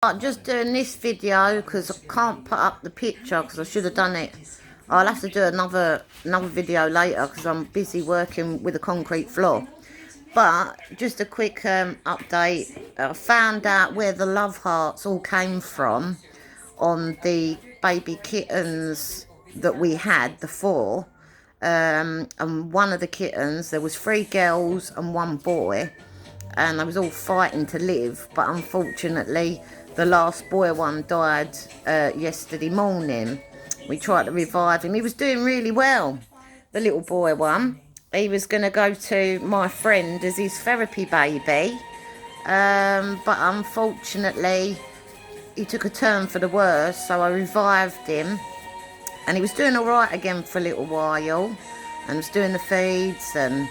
I'm just doing this video because I can't put up the picture because I should have done it. I'll have to do another video later because I'm busy working with a concrete floor. But just a quick update. I found out where the love hearts all came from on the baby kittens that we had, the four. And one of the kittens, there was 3 girls and 1 boy, and they was all fighting to live, but unfortunately the last boy one died yesterday morning. We tried to revive him. He was doing really well, the little boy one. He was going to go to my friend as his therapy baby, but unfortunately he took a turn for the worse, so I revived him, and he was doing all right again for a little while, and was doing the feeds and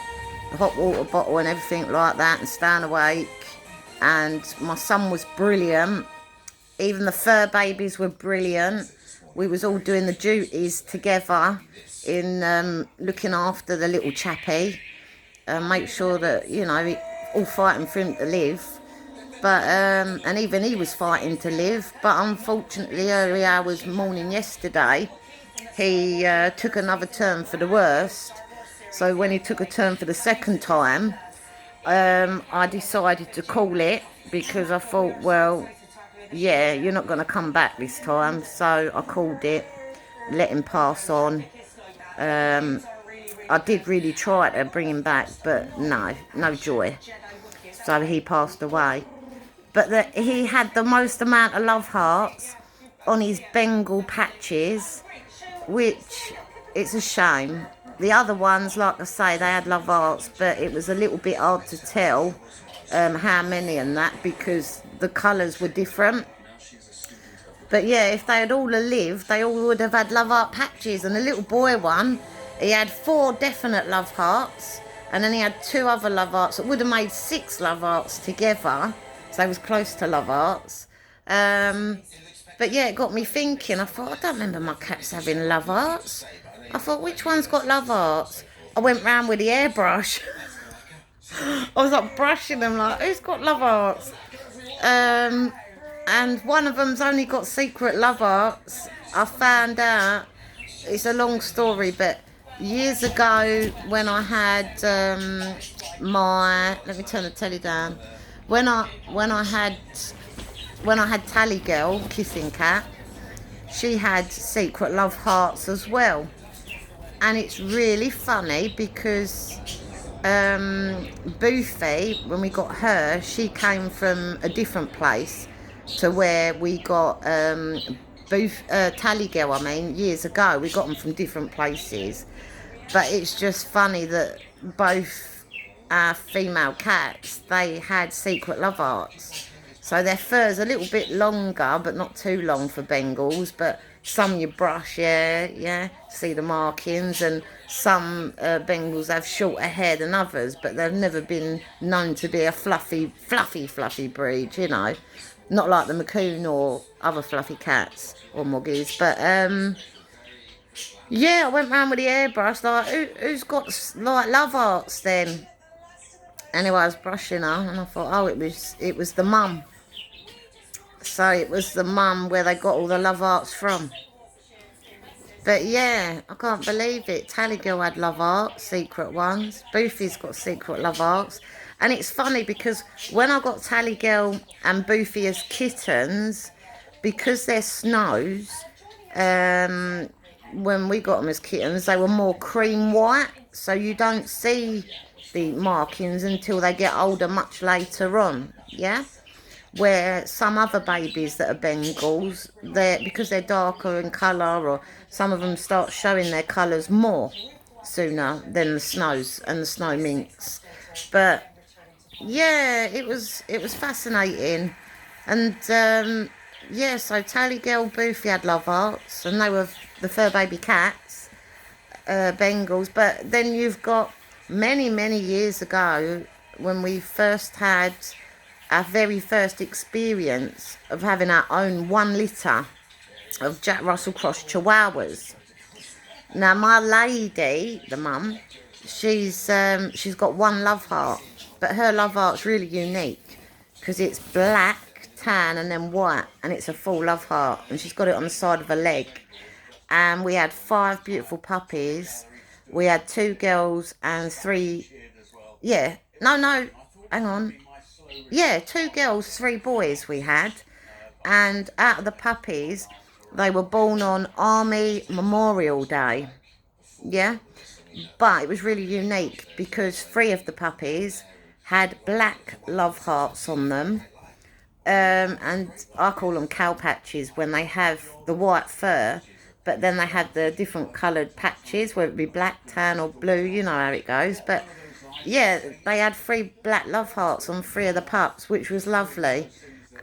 the hot water bottle and everything like that, and staying awake. And my son was brilliant. Even the fur babies were brilliant. We was all doing the duties together in looking after the little chappie and make sure that, you know, all fighting for him to live. But and even he was fighting to live, but unfortunately early hours morning yesterday he took another turn for the worst. So when he took a turn for the second time, I decided to call it, because I thought, well, yeah, you're not going to come back this time. So I called it, let him pass on. I did really try to bring him back, but no joy. So he passed away. But he had the most amount of love hearts on his Bengal patches, which it's a shame. The other ones, like I say, they had love hearts, but it was a little bit hard to tell how many and that, because the colours were different. But yeah, if they had all lived, they all would have had love heart patches. And the little boy one, he had 4 definite love hearts, and then he had 2 other love hearts that would have made 6 love hearts together. So they was close to love hearts. But yeah, it got me thinking. I thought, I don't remember my cats having love hearts. I thought, which one's got love hearts? I went round with the airbrush. I was like brushing them, like, who's got love hearts? And one of them's only got secret love hearts. I found out, it's a long story, but years ago when I had let me turn the telly down. When I had Tally Girl, Kissing Cat, she had secret love hearts as well. And it's really funny because Boofy, when we got her, she came from a different place to where we got Tally Girl, years ago. We got them from different places. But it's just funny that both our female cats, they had secret love hearts. So their fur's a little bit longer, but not too long for Bengals. But some you brush, yeah, see the markings. And some Bengals have shorter hair than others, but they've never been known to be a fluffy breed, you know. Not like the Macoon or other fluffy cats or Moggies. But yeah, I went round with the airbrush, like, who's got like love hearts then? Anyway, I was brushing her and I thought, oh, it was the mum. So it was the mum where they got all the love hearts from. But yeah, I can't believe it. Tally Girl had love hearts, secret ones. Boofy's got secret love hearts. And it's funny because when I got Tally Girl and Boofy as kittens, because they're snows, when we got them as kittens, they were more cream white. So you don't see the markings until they get older, much later on, yeah? Where some other babies that are Bengals, because they're darker in colour, or some of them start showing their colours more sooner than the snows and the snow minks. But yeah, it was fascinating. And yeah, so Tally Girl, Boofy had love hearts, and they were the fur baby cats, Bengals. But then you've got many years ago, when we first had our very first experience of having our own 1 litter of Jack Russell Cross Chihuahuas. Now my lady, the mum, she's got 1 love heart, but her love heart's really unique because it's black tan and then white, and it's a full love heart, and she's got it on the side of her leg. And we had 5 beautiful puppies. We had 2 girls and 3, yeah, no, hang on, yeah, 2 girls, 3 boys we had. And out of the puppies, they were born on Army Memorial Day, yeah. But it was really unique because 3 of the puppies had black love hearts on them. And I call them cow patches when they have the white fur, but then they had the different coloured patches, whether it be black, tan or blue, you know how it goes. But yeah, they had 3 black love hearts on 3 of the pups, which was lovely.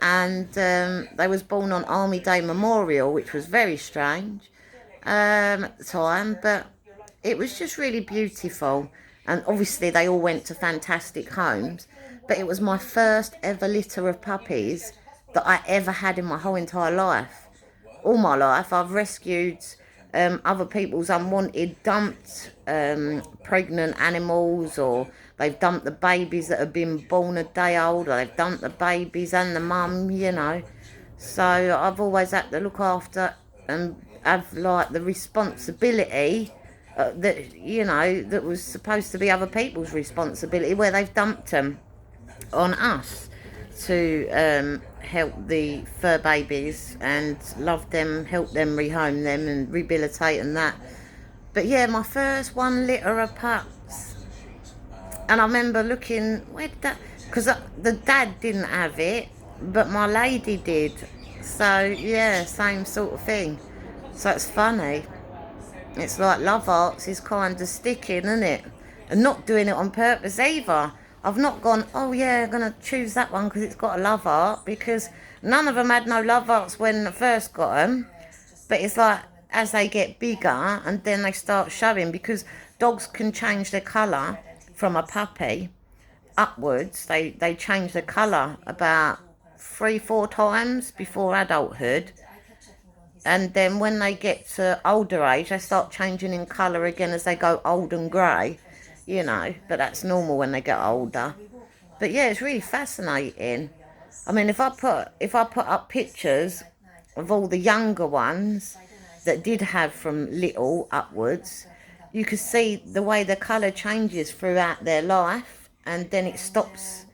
And they was born on Army Day Memorial, which was very strange at the time, but it was just really beautiful. And obviously they all went to fantastic homes, but it was my first ever litter of puppies that I ever had in my whole entire life. All my life I've rescued other people's unwanted, dumped pregnant animals, or they've dumped the babies that have been born a day old, or they've dumped the babies and the mum, you know. So I've always had to look after and have like the responsibility that, you know, that was supposed to be other people's responsibility, where they've dumped them on us to help the fur babies and love them, help them, rehome them and rehabilitate and that. But yeah, my first one litter of pups, and I remember looking, where did that, because the dad didn't have it, but my lady did. So yeah, same sort of thing. So it's funny. It's like love hearts is kind of sticking, isn't it? And not doing it on purpose either. I've not gone, oh yeah, I'm going to choose that one because it's got a love heart, because none of them had no love hearts when I first got them. But it's like, as they get bigger and then they start showing, because dogs can change their colour from a puppy upwards. They change their colour about 3-4 times before adulthood. And then when they get to older age, they start changing in colour again as they go old and grey, you know. But that's normal when they get older. But yeah, it's really fascinating. I mean, if I put up pictures of all the younger ones that did have from little upwards, you could see the way the colour changes throughout their life, and then it stops.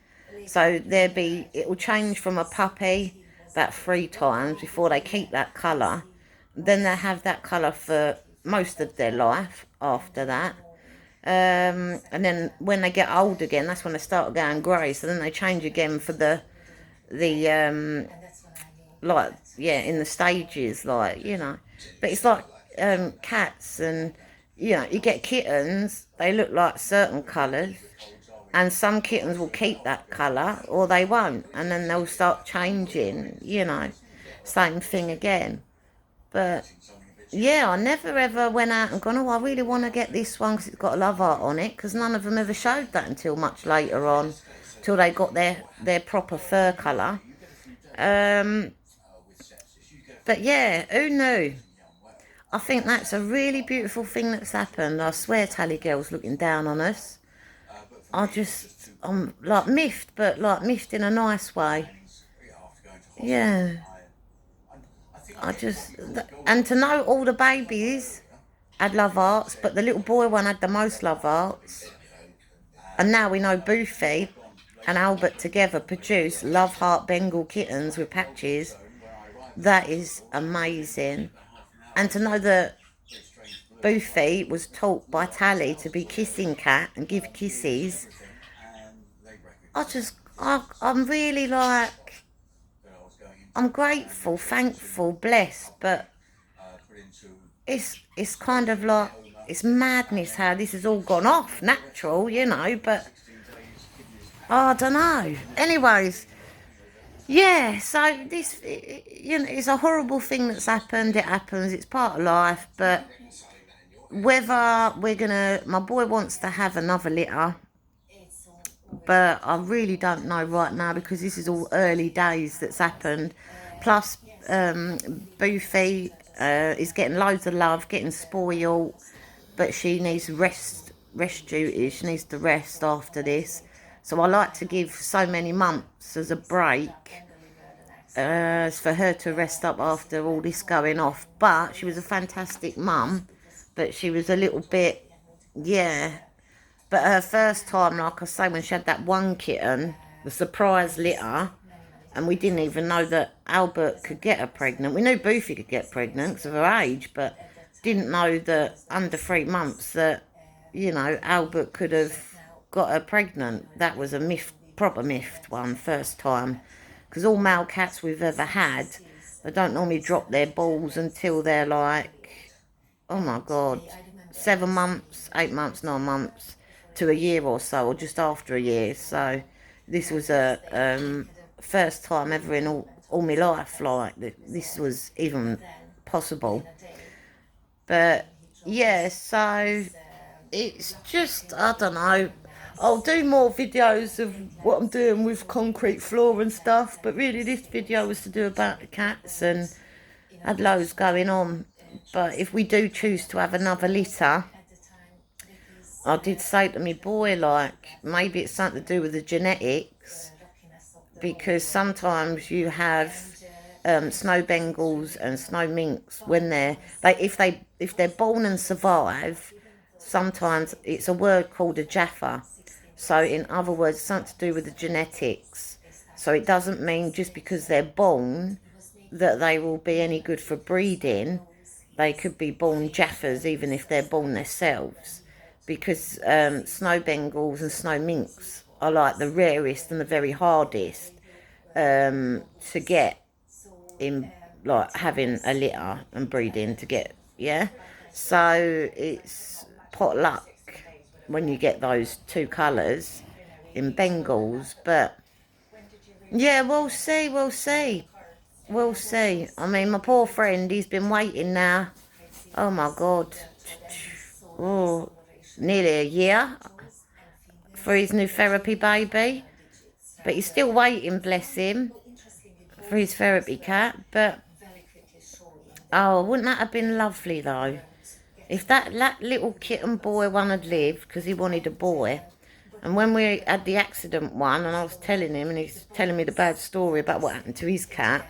So it will change from a puppy about 3 times before they keep that colour. Then they have that colour for most of their life after that. And then when they get old again, that's when they start going grey. So then they change again for the like, yeah, in the stages, like, you know. But it's like cats, and, you know, you get kittens, they look like certain colours. And some kittens will keep that colour or they won't. And then they'll start changing, you know. Same thing again. But, yeah, I never ever went out and gone, oh, I really want to get this one because it's got a love heart on it. Because none of them ever showed that until much later on. Till they got their proper fur colour. But, yeah, who knew? I think that's a really beautiful thing that's happened. I swear Tally Girl's looking down on us. I'm like miffed, but like miffed in a nice way. Yeah. And to know all the babies had love hearts, but the little boy one had the most love hearts. And now we know Boofy and Albert together produce love heart Bengal kittens with patches. That is amazing. And to know that Boofy was taught by Tally to be kissing cat and give kisses. I'm really like, I'm grateful, thankful, blessed, but it's kind of like, it's madness how this has all gone off natural, you know, but I don't know. Anyways, yeah, so this, you know, it's a horrible thing that's happened. It happens, it's part of life, but whether my boy wants to have another litter, but I really don't know right now because this is all early days that's happened. Plus, Boofy is getting loads of love, getting spoiled, but she needs rest duties. She needs to rest after this. So I like to give so many months as a break. for her to rest up after all this going off. But she was a fantastic mum, but she was a little bit, yeah. But her first time, like I say, when she had that one kitten, the surprise litter, and we didn't even know that Albert could get her pregnant. We knew Boofy could get pregnant because of her age, but didn't know that under 3 months that, you know, Albert could have got her pregnant. That was a myth, proper myth one, first time. Because all male cats we've ever had, they don't normally drop their balls until they're like, oh my God, 7 months, 8 months, 9 months to a year or so, or just after a year. So this was a first time ever in all my life, like, that this was even possible. But yeah, so it's just, I don't know. I'll do more videos of what I'm doing with concrete floor and stuff, but really this video was to do about the cats, and had loads going on. But if we do choose to have another litter, I did say to me boy, like, maybe it's something to do with the genetics, because sometimes you have snow Bengals and snow minks when if they're born and survive. Sometimes it's a word called a Jaffa. So in other words, something to do with the genetics. So it doesn't mean just because they're born that they will be any good for breeding. They could be born Jaffas even if they're born themselves. Because snow Bengals and snow minks are like the rarest and the very hardest to get in, like having a litter and breeding to get, yeah. So it's pot luck when you get those two colours in Bengals. But yeah, we'll see. I mean, my poor friend, he's been waiting now, oh my God, oh, nearly a year for his new therapy baby. But he's still waiting, bless him, for his therapy cat. But oh, wouldn't that have been lovely though? If that little kitten boy one had lived, because he wanted a boy. And when we had the accident one, and I was telling him, and he's telling me the bad story about what happened to his cat.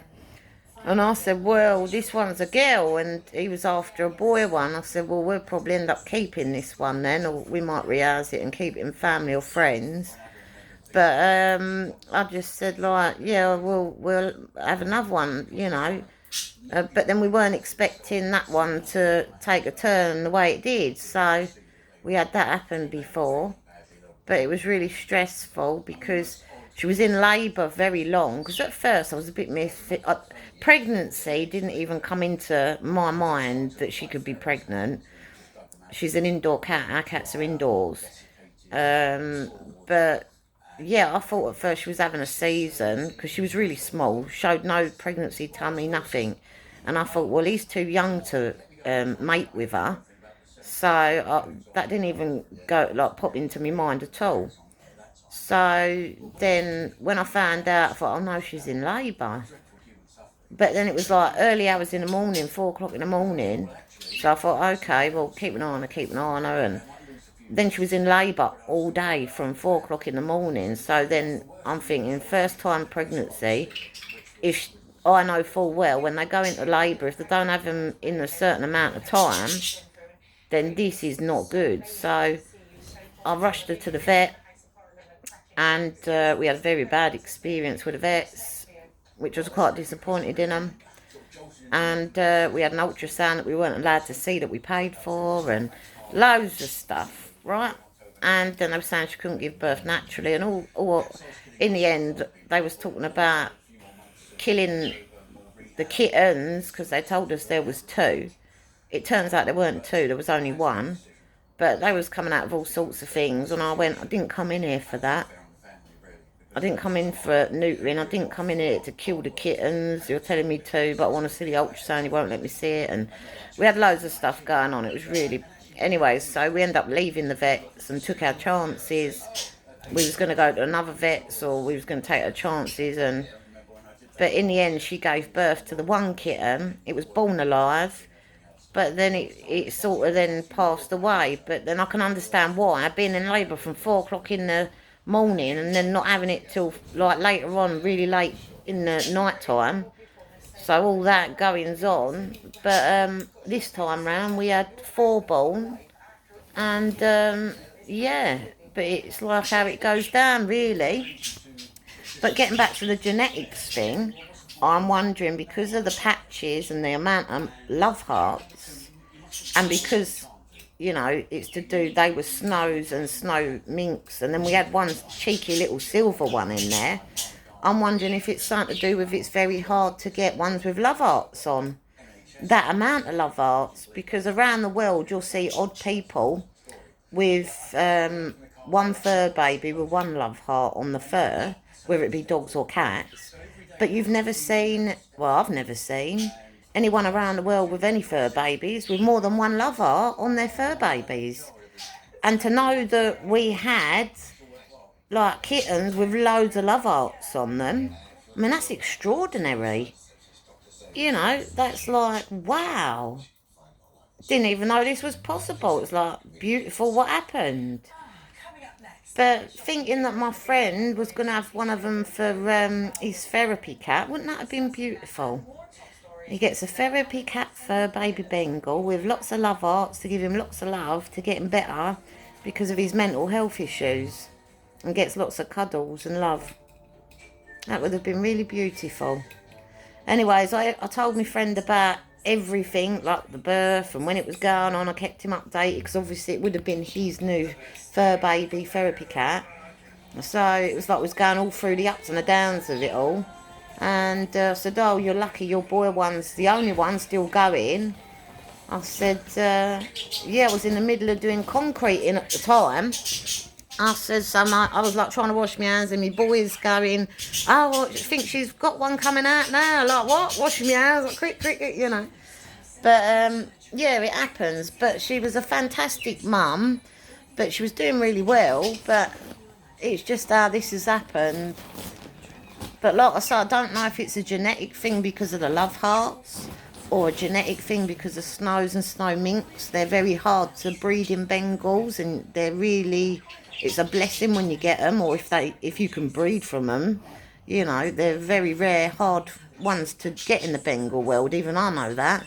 And I said, well, this one's a girl, and he was after a boy one. I said, well, we'll probably end up keeping this one then, or we might rehouse it and keep it in family or friends. But I just said, like, yeah, we'll have another one, you know. But then we weren't expecting that one to take a turn the way it did. So we had that happen before. But it was really stressful because she was in labour very long. Because at first I was a bit pregnancy didn't even come into my mind that she could be pregnant. She's an indoor cat. Our cats are indoors. But yeah, I thought at first she was having a season because she was really small, showed no pregnancy tummy, nothing. And I thought, well, he's too young to mate with her. So that didn't even pop into my mind at all. So then when I found out, I thought, oh no, she's in labour. But then it was like early hours in the morning, 4 o'clock in the morning. So I thought, okay, well, keep an eye on her. And then she was in labour all day from 4 o'clock in the morning. So then I'm thinking, first time pregnancy, I know full well when they go into labour, if they don't have them in a certain amount of time, then this is not good. So I rushed her to the vet, and we had a very bad experience with the vets, which was quite disappointed in them. And we had an ultrasound that we weren't allowed to see that we paid for, and loads of stuff, right? And then they were saying she couldn't give birth naturally, and all in the end they was talking about killing the kittens because they told us there was two. It turns out there weren't two, there was only one. But they was coming out of all sorts of things, and I didn't come in here for that. I didn't come in for neutering. I didn't come in here to kill the kittens. You're telling me to, but I want to see the ultrasound. You won't let me see it. And we had loads of stuff going on. It was really... Anyway, so we ended up leaving the vets and took our chances. We was going to go to another vet's, or we was going to take our chances. But in the end, she gave birth to the one kitten. It was born alive. But then it sort of then passed away. But then I can understand why. I've been in labour from 4 o'clock in the morning and then not having it till like later on, really late in the night time. So all that goings on. But this time round we had 4 born. And yeah, but it's like how it goes down, really. But getting back to the genetics thing, I'm wondering, because of the patches and the amount of love hearts, and because, you know, it's to do, they were snows and snow minks, and then we had one cheeky little silver one in there. I'm wondering if it's something to do with it's very hard to get ones with love hearts on. That amount of love hearts, because around the world you'll see odd people with one fur baby with one love heart on the fur, whether it be dogs or cats. But you've never seen, well, I've never seen anyone around the world with any fur babies with more than one love heart on their fur babies. And to know that we had like kittens with loads of love hearts on them, I mean, that's extraordinary. You know, that's like, wow. Didn't even know this was possible. It's like, beautiful, what happened? But thinking that my friend was going to have one of them for his therapy cat, wouldn't that have been beautiful? He gets a therapy cat fur baby Bengal with lots of love hearts to give him lots of love to get him better because of his mental health issues, and gets lots of cuddles and love. That would have been really beautiful. Anyways, I told my friend about everything, like the birth and when it was going on. I kept him updated because obviously it would have been his new fur baby therapy cat. So it was like it was going all through the ups and the downs of it all. And I said, oh, you're lucky your boy one's the only one still going. I said, yeah, I was in the middle of doing concreting at the time. I said, I was like trying to wash my hands, and my boy's going, oh, I think she's got one coming out now. Like, what? Washing my hands, like, quick, quick, you know. But yeah, it happens. But she was a fantastic mum, but she was doing really well. But it's just how this has happened. But like I said, I don't know if it's a genetic thing because of the love hearts, or a genetic thing because of snows and snow minks. They're very hard to breed in Bengals, and they're really, it's a blessing when you get them, or if you can breed from them. You know, they're very rare, hard ones to get in the Bengal world. Even I know that.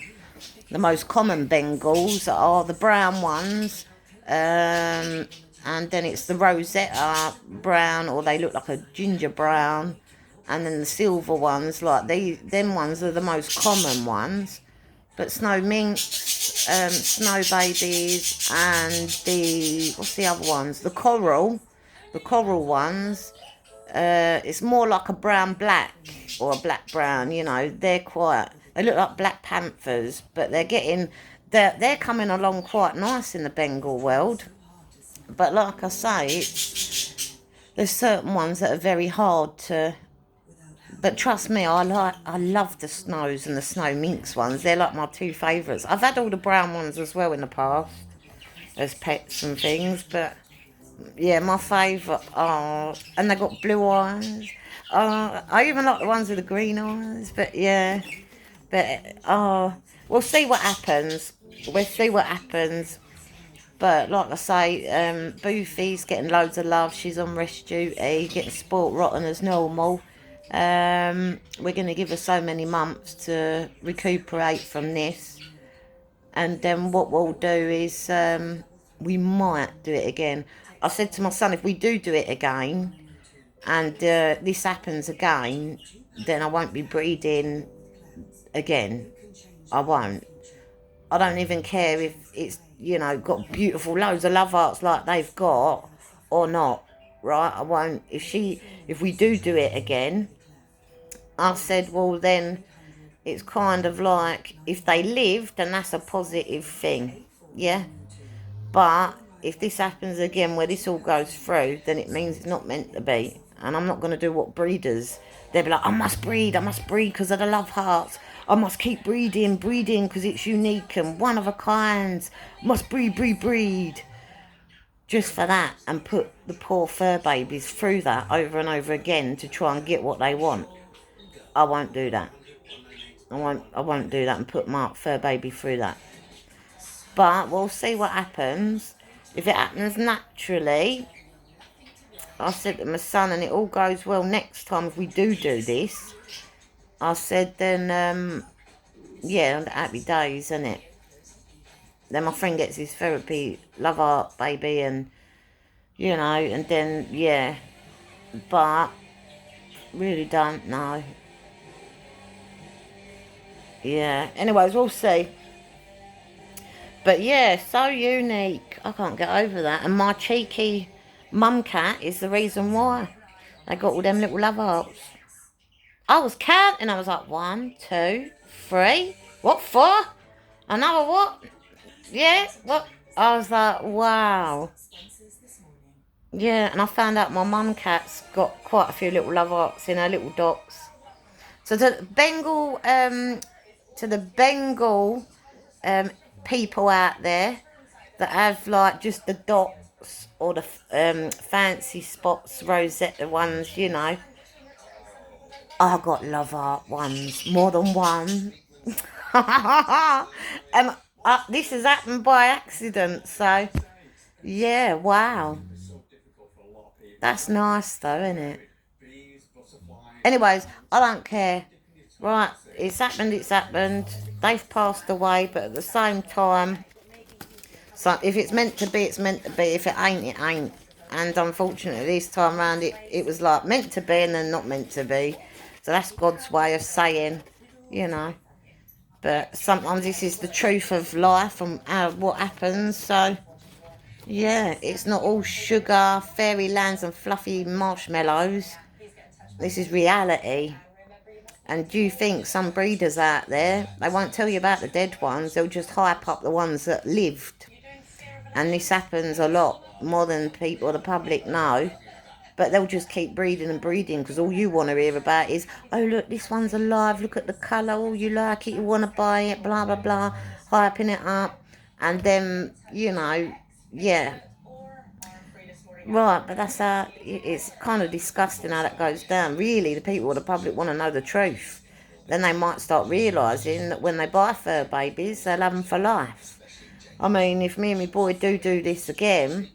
The most common Bengals are the brown ones, and then it's the Rosetta brown, or they look like a ginger brown. And then the silver ones, like them ones are the most common ones. But snow minks, snow babies, and what's the other ones? The coral ones, it's more like a brown black or a black brown. You know, they look like black panthers, but they're coming along quite nice in the Bengal world. But like I say, there's certain ones that are very hard to. But trust me, I love the snows and the snow minks ones. They're like my 2 favourites. I've had all the brown ones as well in the past as pets and things. But yeah, my favourite are, and they got blue eyes. I even like the ones with the green eyes. But yeah, but we'll see what happens. We'll see what happens. But like I say, Boofy's getting loads of love. She's on rest duty, getting sport rotten as normal. We're going to give her so many months to recuperate from this, and then what we'll do is we might do it again. I said to my son, if we do it again and this happens again, then I won't be breeding again. I won't. I don't even care if it's, you know, got beautiful loads of love hearts like they've got or not, right? I won't. If we do it again, I said, well, then it's kind of like if they lived, then that's a positive thing, yeah? But if this happens again where this all goes through, then it means it's not meant to be. And I'm not going to do what breeders, they'll be like, I must breed because of the love hearts. I must keep breeding because it's unique and one of a kind. Must breed. Just for that, and put the poor fur babies through that over and over again to try and get what they want. I won't do that. I won't do that and put my fur baby through that. But we'll see what happens. If it happens naturally, I said to my son, and it all goes well next time if we do this. I said, then, yeah, happy days, isn't it? Then my friend gets his therapy, love art, baby, and, you know, and then, yeah. But, really don't know. Yeah, anyways, we'll see. But yeah, so unique. I can't get over that. And my cheeky mum cat is the reason why. They got all them little love hearts. I was counting. I was like, 1, 2, 3. What for? Another what? Yeah, what? I was like, wow. Yeah, and I found out my mum cat's got quite a few little love hearts in her little dots. So to the Bengal people out there that have like just the dots or the fancy spots, rosetta ones, you know. I got love heart ones, more than one. And this has happened by accident, so yeah, wow. That's nice though, isn't it? Anyways, I don't care. Right, it's happened. They've passed away, but at the same time, so if it's meant to be, it's meant to be. If it ain't, it ain't. And unfortunately, this time round, it was like meant to be and then not meant to be. So that's God's way of saying, you know. But sometimes this is the truth of life and what happens. So, yeah, it's not all sugar, fairylands and fluffy marshmallows. This is reality. And do you think some breeders out there, they won't tell you about the dead ones, they'll just hype up the ones that lived. And this happens a lot, more than people, the public know. But they'll just keep breeding and breeding because all you want to hear about is, oh, look, this one's alive, look at the colour, oh, you like it, you want to buy it, blah, blah, blah, hyping it up. And then, you know, yeah. Right, but that's how, it's kind of disgusting how that goes down. Really, the people or the public want to know the truth. Then they might start realising that when they buy fur babies, they'll have them for life. I mean, if me and my boy do this again,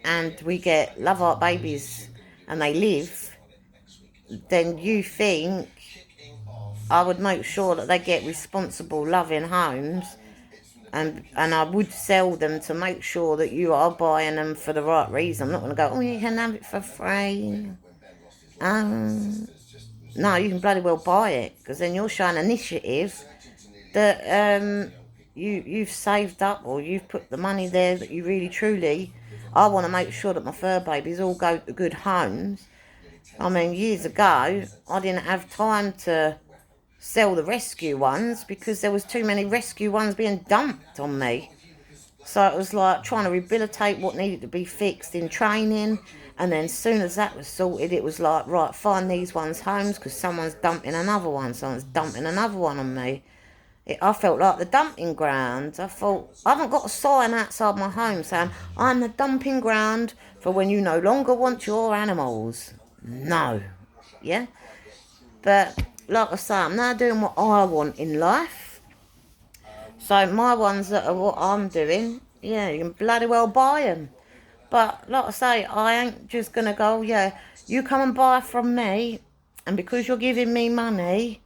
and we get love heart babies and they live, then you think I would make sure that they get responsible, loving homes, and I would sell them to make sure that you are buying them for the right reason. I'm not going to go, oh, you can have it for free. No, you can bloody well buy it, because then you're showing initiative that you've saved up, or you've put the money there that you really truly. I want to make sure that my fur babies all go to good homes. I mean, years ago, I didn't have time to sell the rescue ones because there was too many rescue ones being dumped on me. So it was like trying to rehabilitate what needed to be fixed in training. And then as soon as that was sorted, it was like, right, find these ones homes because someone's dumping another one. Someone's dumping another one on me. I felt like the dumping ground. I thought, I haven't got a sign outside my home saying, I'm the dumping ground for when you no longer want your animals. No. Yeah? But, like I say, I'm now doing what I want in life. So my ones that are what I'm doing, yeah, you can bloody well buy them. But, like I say, I ain't just going to go, oh, yeah, you come and buy from me, and because you're giving me money,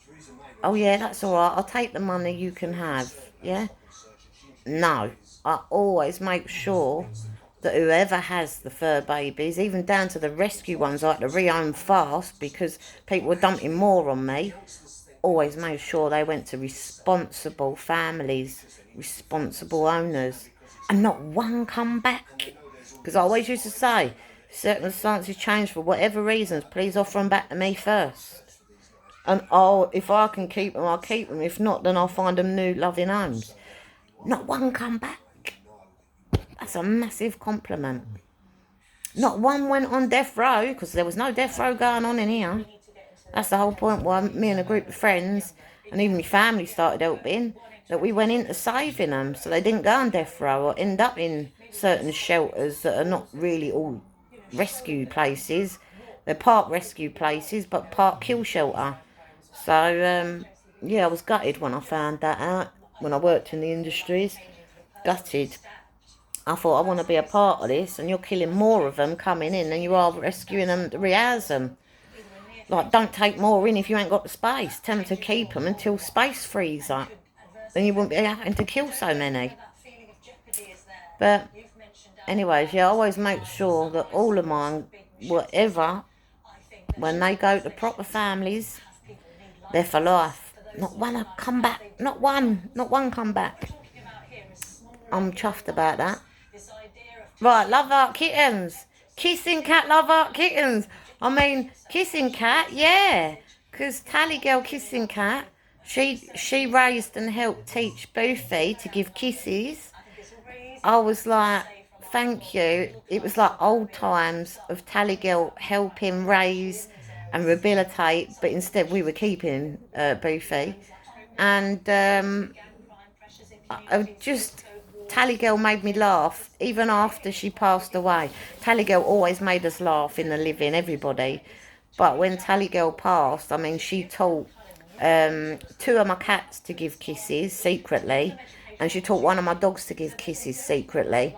oh yeah, that's all right, I'll take the money you can have, yeah? No, I always make sure that whoever has the fur babies, even down to the rescue ones, like the rehome fast, because people were dumping more on me, always made sure they went to responsible families, responsible owners, and not one come back. Because I always used to say, circumstances change for whatever reasons, please offer them back to me first. And if I can keep them, I'll keep them. If not, then I'll find them new loving homes. Not one come back. That's a massive compliment. Not one went on death row, because there was no death row going on in here. That's the whole point why me and a group of friends, and even my family started helping, that we went into saving them so they didn't go on death row or end up in certain shelters that are not really all rescue places. They're part rescue places, but part kill shelter. So, yeah, I was gutted when I found that out, when I worked in the industries. Gutted. I thought, I want to be a part of this, and you're killing more of them coming in than you are rescuing them to rehouse them. Like, don't take more in if you ain't got the space. Tell them to keep them until space frees up. Then you wouldn't be having to kill so many. But anyways, yeah, I always make sure that all of mine, whatever, when they go to proper families, they're for life. Not one come back. Not one come back. I'm chuffed about that. Right, love art kittens. Kissing cat, love art kittens. I mean, kissing cat, yeah. Because Tally Girl Kissing Cat, she raised and helped teach Boofy to give kisses. I was like, thank you. It was like old times of Tally Girl helping raise and rehabilitate, but instead we were keeping Boofy. And I just, Tally Girl made me laugh, even after she passed away. Tally Girl always made us laugh in the living, everybody. But when Tally Girl passed, I mean, she taught two of my cats to give kisses secretly, and she taught one of my dogs to give kisses secretly,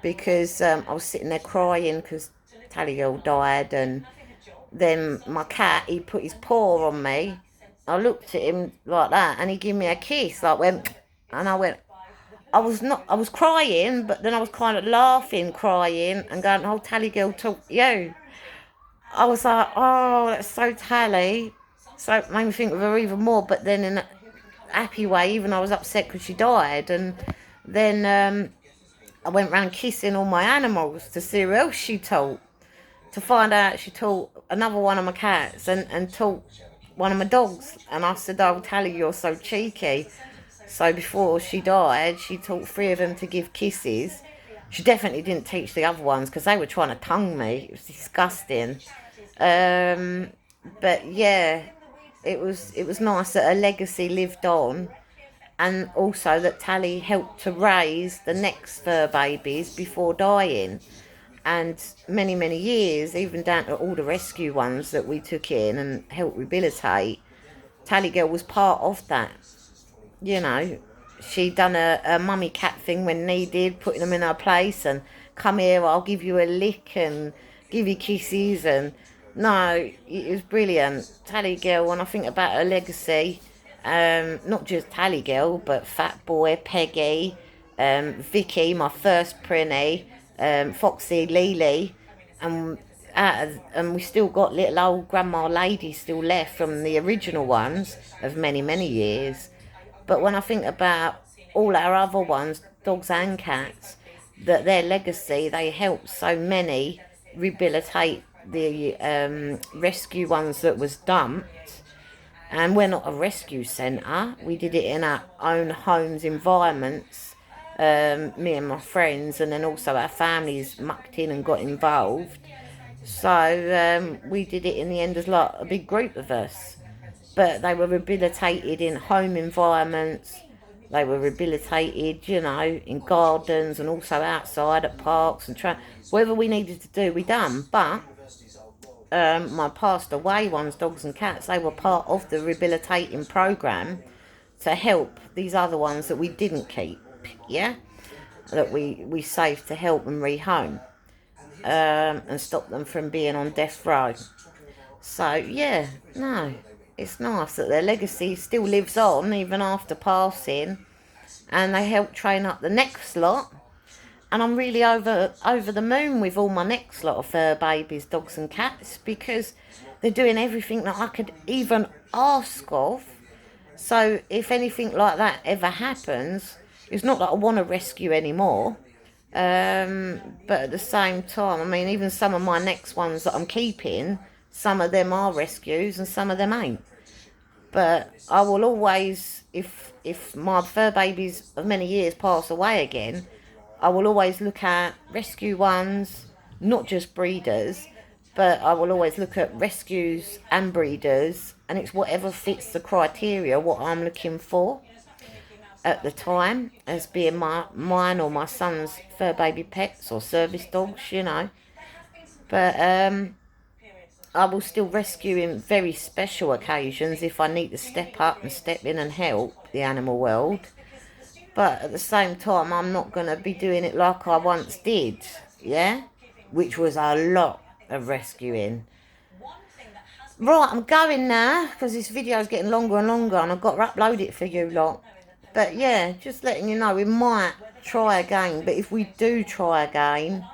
because I was sitting there crying because Tally Girl died, and then my cat, he put his paw on me. I looked at him like that, and he gave me a kiss, like went, and I went. I was crying, but then I was kind of laughing, crying, and going, "Oh, Tally Girl took you." I was like, "Oh, that's so Tally." So it made me think of her even more, but then in a happy way, even I was upset because she died. And then I went round kissing all my animals to see who else she taught, to find out she taught another one of my cats and taught one of my dogs. And I said, "Oh, Tally, you're so cheeky." So before she died, she taught three of them to give kisses. She definitely didn't teach the other ones because they were trying to tongue me. It was disgusting. But yeah, it was nice that her legacy lived on, and also that Tally helped to raise the next fur babies before dying. And many years, even down to all the rescue ones that we took in and helped rehabilitate, Tally Girl was part of that. You know, she done a mummy cat thing when needed, putting them in her place, and come here, I'll give you a lick and give you kisses. And no, it was brilliant. Tally Girl, when I think about her legacy, not just Tally Girl, but Fat Boy, Peggy, Vicky, my first Prinny, Foxy, Lily, and and we still got little old Grandma Lady still left from the original ones of many years. But when I think about all our other ones, dogs and cats, that their legacy, they helped so many rehabilitate the rescue ones that was dumped. And we're not a rescue centre. We did it in our own homes, environments, me and my friends, and then also our families mucked in and got involved. So we did it in the end as like a big group of us. But they were rehabilitated in home environments. They were rehabilitated, you know, in gardens and also outside at parks and whatever we needed to do, we done. But my passed away ones, dogs and cats, they were part of the rehabilitating program to help these other ones that we didn't keep, yeah, that we saved to help them rehome and stop them from being on death row. So yeah, no, it's nice that their legacy still lives on even after passing, and they help train up the next lot. And I'm really over the moon with all my next lot of fur babies, dogs and cats, because they're doing everything that I could even ask of. So if anything like that ever happens, it's not that I want to rescue anymore. But at the same time, I mean, even some of my next ones that I'm keeping, some of them are rescues and some of them ain't. But I will always, if my fur babies of many years pass away again, I will always look at rescue ones, not just breeders, but I will always look at rescues and breeders, and it's whatever fits the criteria, what I'm looking for at the time, as being mine or my son's fur baby pets or service dogs, you know. But I will still rescue in very special occasions if I need to step up and step in and help the animal world. But at the same time, I'm not going to be doing it like I once did, yeah? Which was a lot of rescuing. Right, I'm going now, because this video is getting longer and longer, and I've got to upload it for you lot. But yeah, just letting you know, we might try again. But if we do try again,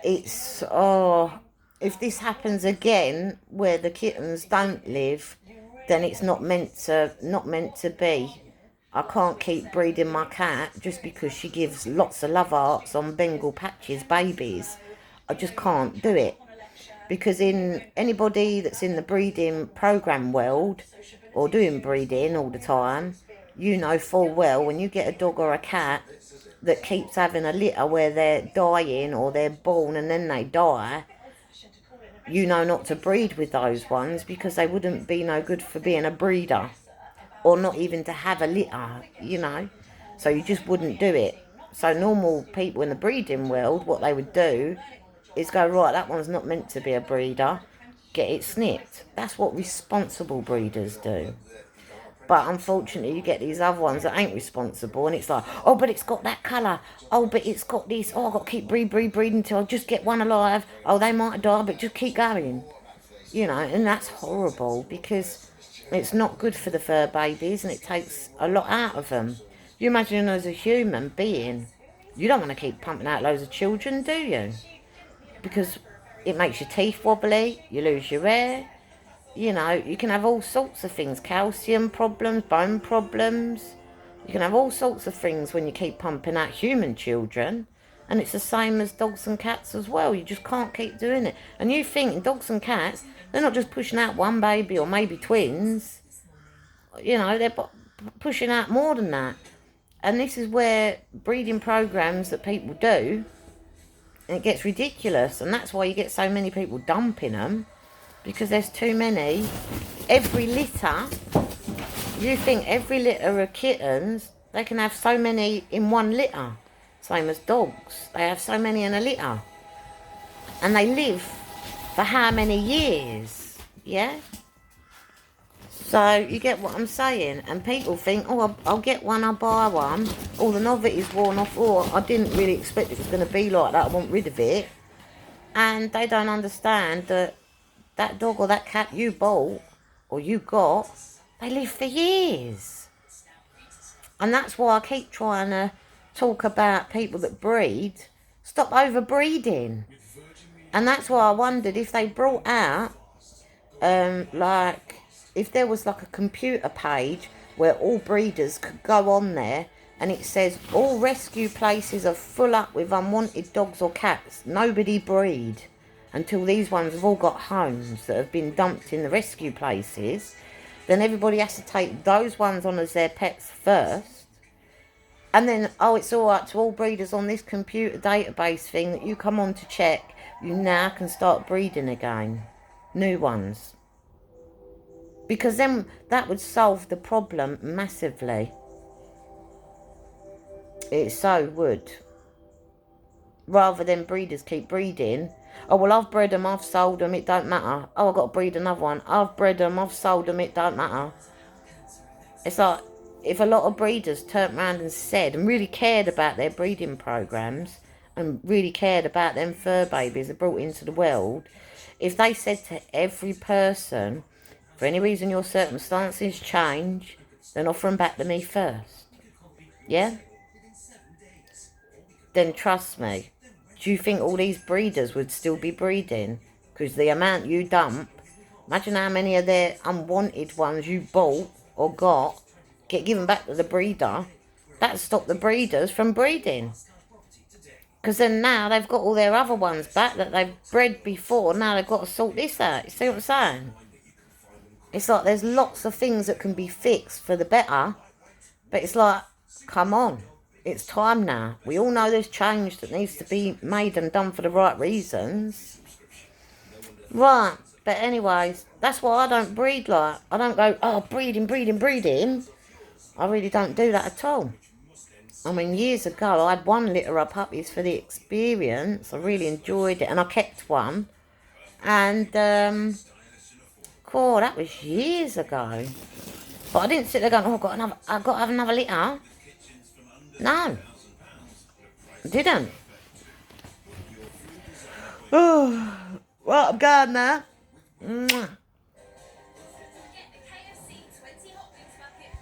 it's, if this happens again, where the kittens don't live, then it's not meant to be. I can't keep breeding my cat just because she gives lots of love hearts on Bengal Patches babies. I just can't do it. Because in anybody that's in the breeding program world, or doing breeding all the time, you know full well when you get a dog or a cat that keeps having a litter where they're dying or they're born and then they die, you know not to breed with those ones because they wouldn't be no good for being a breeder. Or not even to have a litter, you know. So you just wouldn't do it. So normal people in the breeding world, what they would do is go, right, that one's not meant to be a breeder, get it snipped. That's what responsible breeders do. But unfortunately, you get these other ones that ain't responsible, and it's like, oh, but it's got that colour. Oh, but it's got this. Oh, I've got to keep breeding until I just get one alive. Oh, they might die, but just keep going. You know, and that's horrible because it's not good for the fur babies and it takes a lot out of them. You imagine as a human being, you don't want to keep pumping out loads of children, do you? Because it makes your teeth wobbly, you lose your hair, you know, you can have all sorts of things, calcium problems, bone problems. You can have all sorts of things when you keep pumping out human children. And it's the same as dogs and cats as well. You just can't keep doing it. And you think dogs and cats, they're not just pushing out one baby or maybe twins. You know, they're pushing out more than that. And this is where breeding programs that people do, it gets ridiculous. And that's why you get so many people dumping them. Because there's too many. Every litter, you think every litter of kittens, they can have so many in one litter. Same as dogs. They have so many in a litter. And they live for how many years? Yeah? So you get what I'm saying? And people think, oh, I'll get one, I'll buy one. Oh, the novelty's worn off. Or I didn't really expect it was going to be like that. I want rid of it. And they don't understand that that dog or that cat you bought or you got, they live for years. And that's why I keep trying to talk about people that breed. Stop overbreeding. And that's why I wondered if they brought out, like, if there was like a computer page where all breeders could go on there and it says all rescue places are full up with unwanted dogs or cats. Nobody breed until these ones have all got homes that have been dumped in the rescue places. Then everybody has to take those ones on as their pets first. And then, oh, it's all right to all breeders on this computer database thing that you come on to check. You now can start breeding again. New ones. Because then that would solve the problem massively. It so would. Rather than breeders keep breeding. Oh, well, I've bred them, I've sold them, it don't matter. Oh, I've got to breed another one. I've bred them, I've sold them, it don't matter. It's like, if a lot of breeders turned around and said, and really cared about their breeding programs, and really cared about them fur babies they brought into the world, if they said to every person, for any reason your circumstances change, then offer them back to me first. Yeah? Then trust me. Do you think all these breeders would still be breeding? Because the amount you dump, imagine how many of their unwanted ones you bought or got get given back to the breeder. That'd stop the breeders from breeding. Because then now they've got all their other ones back that they've bred before. Now they've got to sort this out. You see what I'm saying? It's like there's lots of things that can be fixed for the better. But it's like, come on. It's time now. We all know there's change that needs to be made and done for the right reasons. Right. But anyways, that's why I don't breed like. I don't go, oh, breeding. I really don't do that at all. I mean, years ago, I had one litter of puppies for the experience. I really enjoyed it. And I kept one. And, cool, that was years ago. But I didn't sit there going, oh, I've got to have another litter. No. I didn't. Oh, well, I'm going now. Mwah.